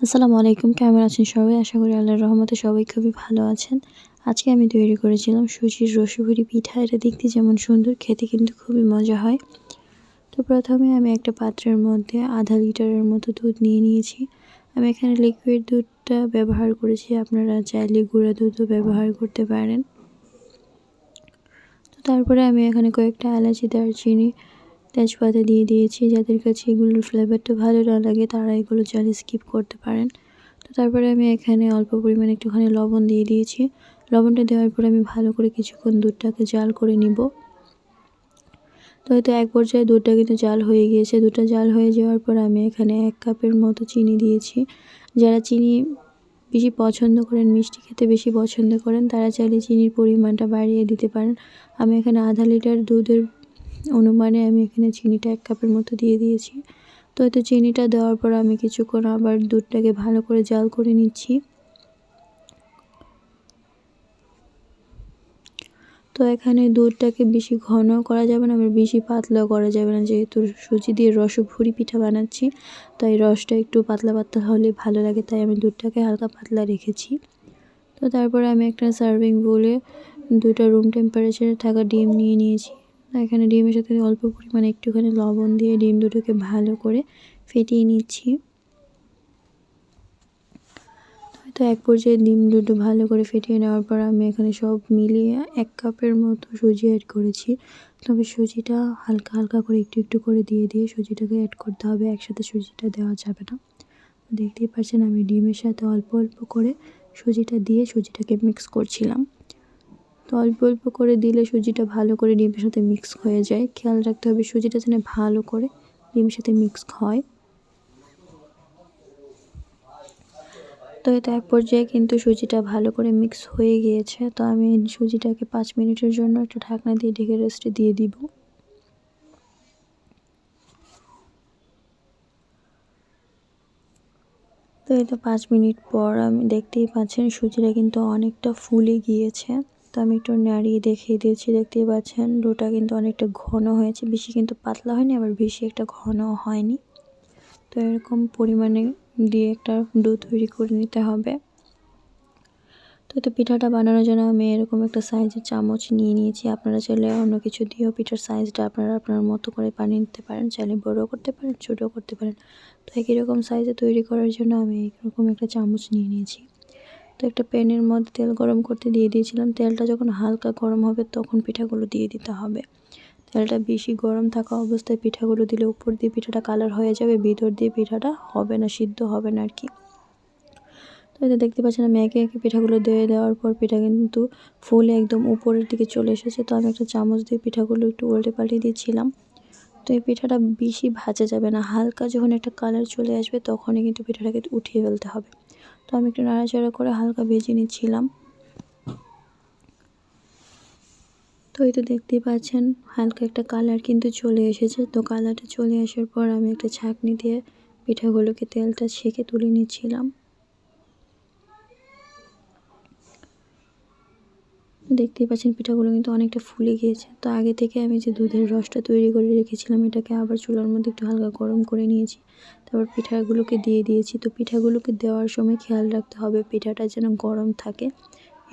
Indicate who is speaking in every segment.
Speaker 1: আসসালামু আলাইকুম। কেমন আছেন সবাই? আশা করি আল্লাহর রহমতে সবাই খুবই ভালো আছেন। আজকে আমি তৈরি করেছিলাম সুজির রসভুরি পিঠা। এটা দেখতে যেমন সুন্দর, খেতে কিন্তু খুবই মজা হয়। তো প্রথমে আমি একটা পাত্রের মধ্যে আধা লিটারের মতো দুধ নিয়ে নিয়েছি। আমি এখানে লিকুইড দুধটা ব্যবহার করেছি, আপনারা চাইলে গুঁড়া দুধও ব্যবহার করতে পারেন। তো তারপরে আমি এখানে কয়েকটা এলাচি, দারচিনি, তেজপাতা দিয়ে দিয়েছি। যাদের কাছে এগুলোর ফ্লেভারটা ভালো না লাগে তারা এগুলো চাইলে স্কিপ করতে পারেন। তো তারপরে আমি এখানে অল্প পরিমাণে একটুখানি লবণ দিয়ে দিয়েছি। লবণটা দেওয়ার পরে আমি ভালো করে কিছুক্ষণ দুধটাকে জাল করে নিব। তো এতে এক পর্যায়ে দুধটা কিন্তু জাল হয়ে গিয়েছে। দুধটা জাল হয়ে যাওয়ার পর আমি এখানে 1 কাপের মতো চিনি দিয়েছি। যারা চিনি বেশি পছন্দ করেন, মিষ্টি খেতে বেশি পছন্দ করেন, তারা চাইলে চিনির পরিমাণটা বাড়িয়ে দিতে পারেন। আমি এখানে আধা লিটার দুধের অনুমানে আমি এখানে চিনিটা 1 কাপের মতো দিয়ে দিয়েছি। তো এতে চিনিটা দেওয়ার পর আমি কিছুক্ষণ আবার দুধটাকে ভালো করে জাল করে নিচ্ছি। তো এখানে দুধটাকে বেশি ঘন করা যাবে না, আবার বেশি পাতলাও করা যাবে না, যেহেতু সুজি দিয়ে রসভুরি পিঠা বানাচ্ছি। তাই রসটা একটু পাতলা পাতলা হলে ভালো লাগে, তাই আমি দুধটাকে হালকা পাতলা রেখেছি। তো তারপরে আমি একটা সার্ভিং বোলে 2টা রুম টেম্পারেচারে থাকা ডিম নিয়ে নিয়েছি। এখানে ডিমের সাথে অল্প পরিমাণে একটুখানি লবণ দিয়ে ডিম দুটোকে ভালো করে ফেটিয়ে নিচ্ছি। তো এক পর্যায়ে ডিম দুটো ভালো করে ফেটিয়ে নেওয়ার পর আমি এখানে সব মিলিয়ে 1 কাপের মতো সুজি অ্যাড করেছি। তবে সুজিটা হালকা হালকা করে একটু একটু করে দিয়ে সুজিটাকে অ্যাড করতে হবে, একসাথে সুজিটা দেওয়া যাবে না। দেখতেই পাচ্ছেন আমি ডিমের সাথে অল্প অল্প করে সুজিটা দিয়ে সুজিটাকে মিক্স করছিলাম। তো অল্প অল্প করে দিলে সুজিটা ভালো করে ডিমের সাথে মিক্স হয়ে যায়। খেয়াল রাখতে হবে সুজিটা যেন ভালো করে ডিমের সাথে মিক্স হয়। তো এটা এক পর্যায়ে কিন্তু সুজিটা ভালো করে মিক্স হয়ে গিয়েছে। তো আমি সুজিটাকে 5 মিনিটের জন্য একটা ঢাকনা দিয়ে ঢেকে রেস্টে দিয়ে দিব। তো এটা 5 মিনিট পর আমি দেখতেই পাচ্ছেন সুজিটা কিন্তু অনেকটা ফুলে গিয়েছে। তো আমি একটু নাড়িয়ে দেখিয়ে দিয়েছি, দেখতেই পাচ্ছেন ডোটা কিন্তু অনেকটা ঘন হয়েছে, বেশি কিন্তু পাতলা হয়নি, আবার বেশি একটা ঘনও হয়নি। তো এরকম পরিমাণে দিয়ে একটা ডো তৈরি করে নিতে হবে। তো এটা পিঠাটা বানানোর জন্য আমি এরকম একটা সাইজের চামচ নিয়ে নিয়েছি। আপনারা চাইলে অন্য কিছু দিয়েও পিঠার সাইজটা আপনারা আপনার মতো করে বানিয়ে নিতে পারেন, চাইলে বড়ও করতে পারেন, ছোটও করতে পারেন। তো একই রকম সাইজে তৈরি করার জন্য আমি এরকম একটা চামচ নিয়ে নিয়েছি। তো একটা প্যানের মধ্যে তেল গরম করতে দিয়ে দিয়েছিলাম। তেলটা যখন হালকা গরম হবে তখন পিঠাগুলো দিয়ে দিতে হবে। তেলটা বেশি গরম থাকা অবস্থায় পিঠাগুলো দিলে উপর দিয়ে পিঠাটা কালার হয়ে যাবে, ভিতর দিয়ে পিঠাটা হবে না, সিদ্ধ হবে না আর কি। তো এটা দেখতে পাচ্ছেন আমি একে একে পিঠাগুলো দিয়ে দেওয়ার পর পিঠা কিন্তু ফুলে একদম উপরের দিকে চলে এসেছে। তো আমি একটা চামচ দিয়ে পিঠাগুলো একটু উল্টে পাল্টে দিচ্ছিলাম। তো এই পিঠাটা বেশি ভাজা যাবে না, হালকা যখন একটা কালার চলে আসবে তখনই কিন্তু পিঠাটাকে উঠিয়ে ফেলতে হবে। তো আমি একটু নাড়াচাড়া করে হালকা ভেজে নিচ্ছিলাম। তো এই তো দেখতেই পাচ্ছেন হালকা একটা কালার কিন্তু চলে এসেছে। তো কালারটা চলে আসার পর আমি একটা ছাঁকনি দিয়ে পিঠাগুলোকে তেলটা ছেঁকে তুলে নিচ্ছিলাম। দেখতেই পাচ্ছেন পিঠাগুলো কিন্তু অনেকটা ফুলে গিয়েছে। তো আগে থেকে আমি যে দুধের রসটা তৈরি করে রেখেছিলাম এটাকে আবার চুলার মধ্যে একটু হালকা গরম করে নিয়েছি। তারপর পিঠাগুলোকে দিয়ে দিয়েছি। তো পিঠাগুলোকে দেওয়ার সময় খেয়াল রাখতে হবে পিঠাটা যেন গরম থাকে,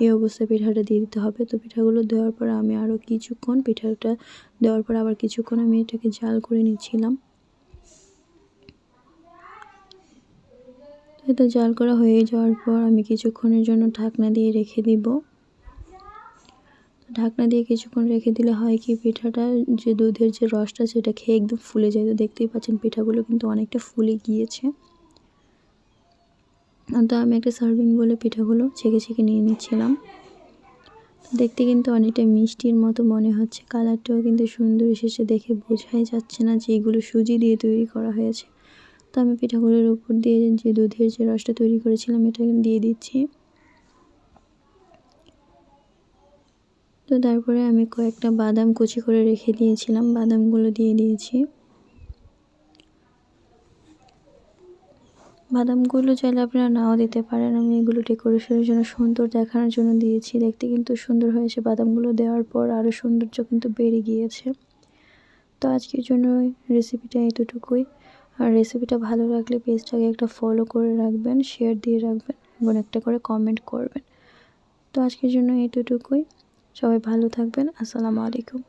Speaker 1: এই অবস্থায় পিঠাটা দিয়ে দিতে হবে। তো পিঠাগুলো দেওয়ার পর আমি আরও কিছুক্ষণ পিঠাটা দেওয়ার পর আবার কিছুক্ষণ আমি এটাকে জাল করে নিচ্ছিলাম। এটা জাল করা হয়ে যাওয়ার পর আমি কিছুক্ষণের জন্য ঢাকনা দিয়ে রেখে দিব। ঢাকনা দিয়ে কিছুক্ষণ রেখে দিলে হয় কি পিঠাটা যে দুধের যে রসটা সেটা খেয়ে একদম ফুলে যায়। তো দেখতেই পাচ্ছেন পিঠাগুলো কিন্তু অনেকটা ফুলে গিয়েছে। তো আমি একটা সার্ভিং বলে পিঠাগুলো ছেঁকে ছেঁকে নিয়ে নিচ্ছিলাম। দেখতে কিন্তু অনেকটা মিষ্টির মতো মনে হচ্ছে, কালারটাও কিন্তু সুন্দর এসেছে, দেখে বোঝাই যাচ্ছে না যে এগুলো সুজি দিয়ে তৈরি করা হয়েছে। তো আমি পিঠাগুলোর উপর দিয়ে যে দুধের যে রসটা তৈরি করেছিলাম এটা দিয়ে দিচ্ছি। তো তারপরে আমি কয়েকটা বাদাম কুচি করে রেখে দিয়েছিলাম, বাদামগুলো দিয়ে দিয়েছি। বাদামগুলো চাইলে আপনারা নাও দিতে পারেন, আমি এগুলো ডেকোরেশনের জন্য সুন্দর দেখানোর জন্য দিয়েছি। দেখতে কিন্তু সুন্দর হয়েছে, বাদামগুলো দেওয়ার পর আরও সৌন্দর্য কিন্তু বেড়ে গিয়েছে। তো আজকের জন্য রেসিপিটা এতটুকুই। আর রেসিপিটা ভালো লাগলে পেজটাকে একটা ফলো করে রাখবেন, শেয়ার দিয়ে রাখবেন এবং একটা করে কমেন্ট করবেন। তো আজকের জন্য এতটুকুই। সবাই ভালো থাকবেন। আসসালামু আলাইকুম।